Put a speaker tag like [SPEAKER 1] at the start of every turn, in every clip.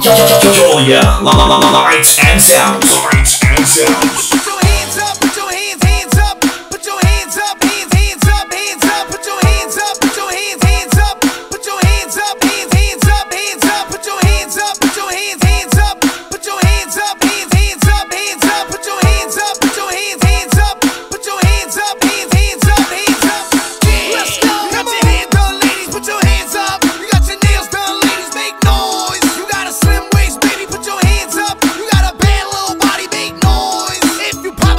[SPEAKER 1] Oh yeah, lights and sounds. Lights and sounds.
[SPEAKER 2] Put your hands up, put your hands up, put your hands up, hands up, put your hands up, put your hands up, put your hands up, hands up, put your hands up, put your hands up, put your hands up, hands up, put your hands up, put your hands up, put your hands up, hands up. Let's go. Got your hands done, ladies, put your hands up. You got your nails done, ladies, make noise. You got a slim waist, baby, put your hands up. You got a bad little body, make noise. If you pop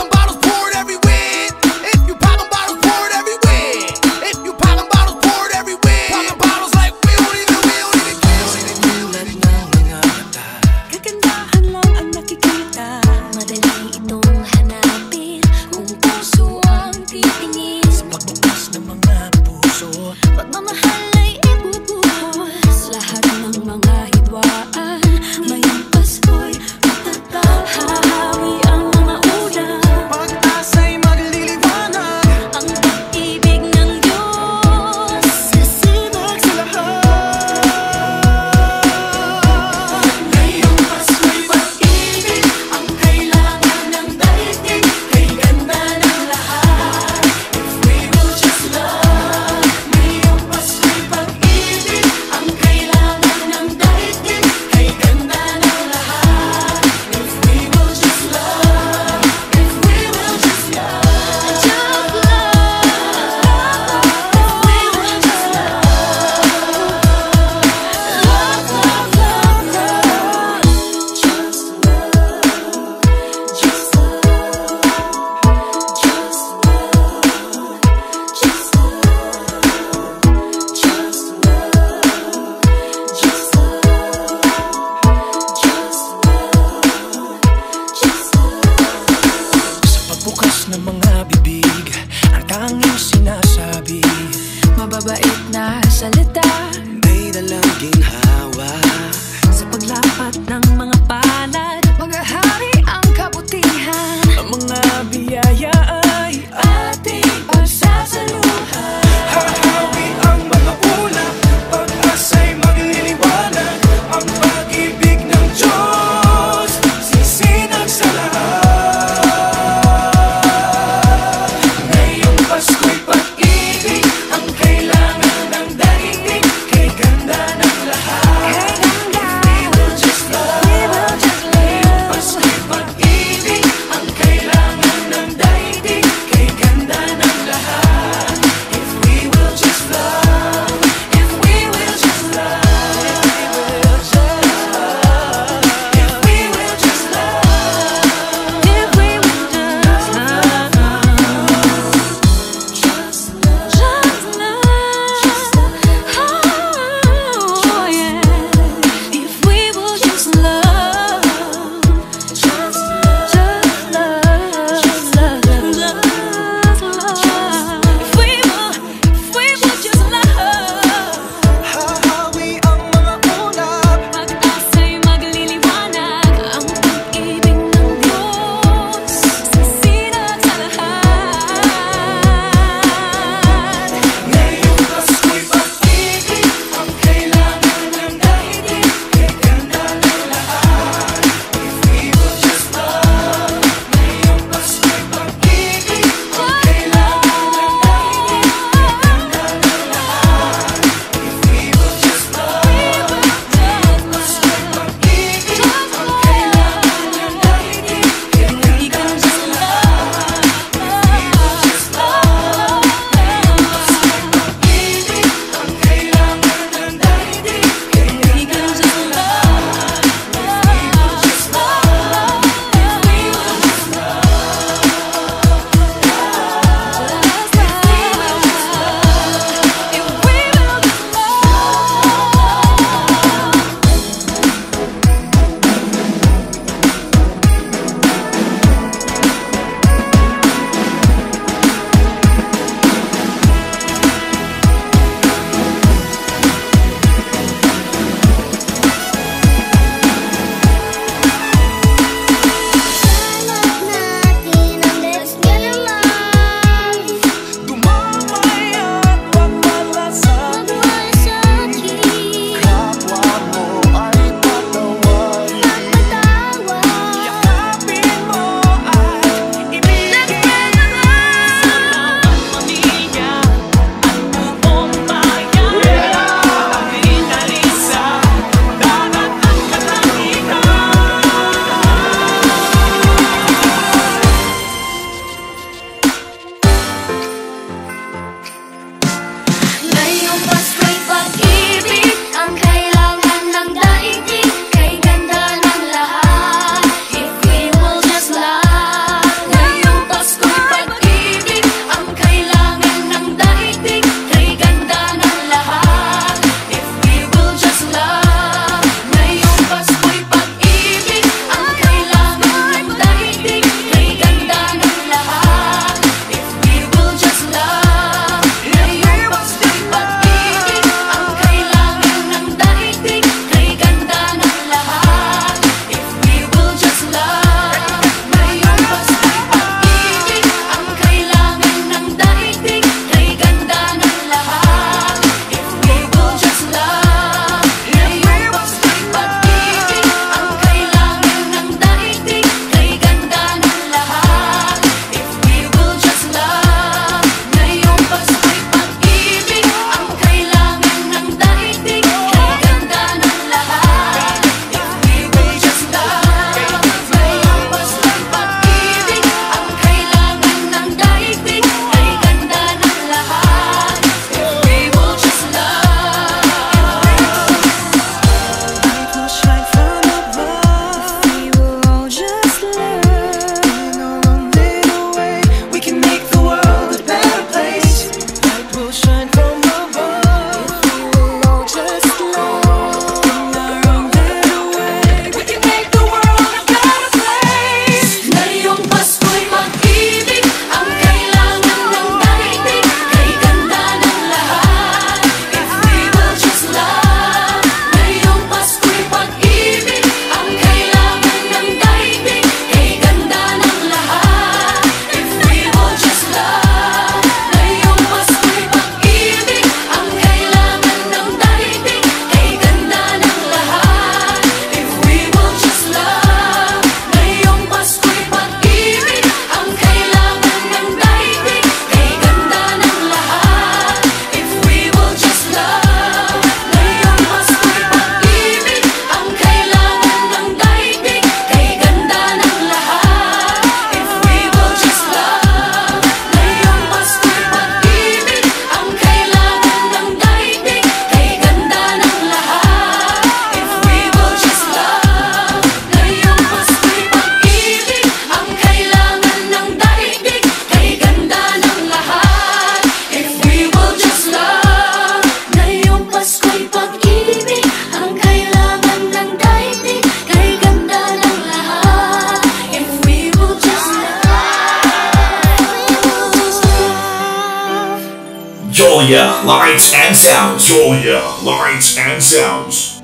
[SPEAKER 1] Joya Lights and Sounds. Joya Lights and Sounds.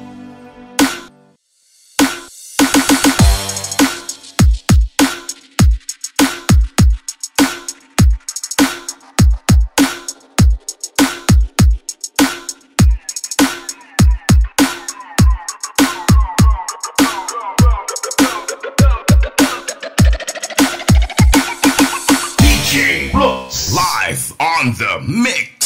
[SPEAKER 3] Live on the mix.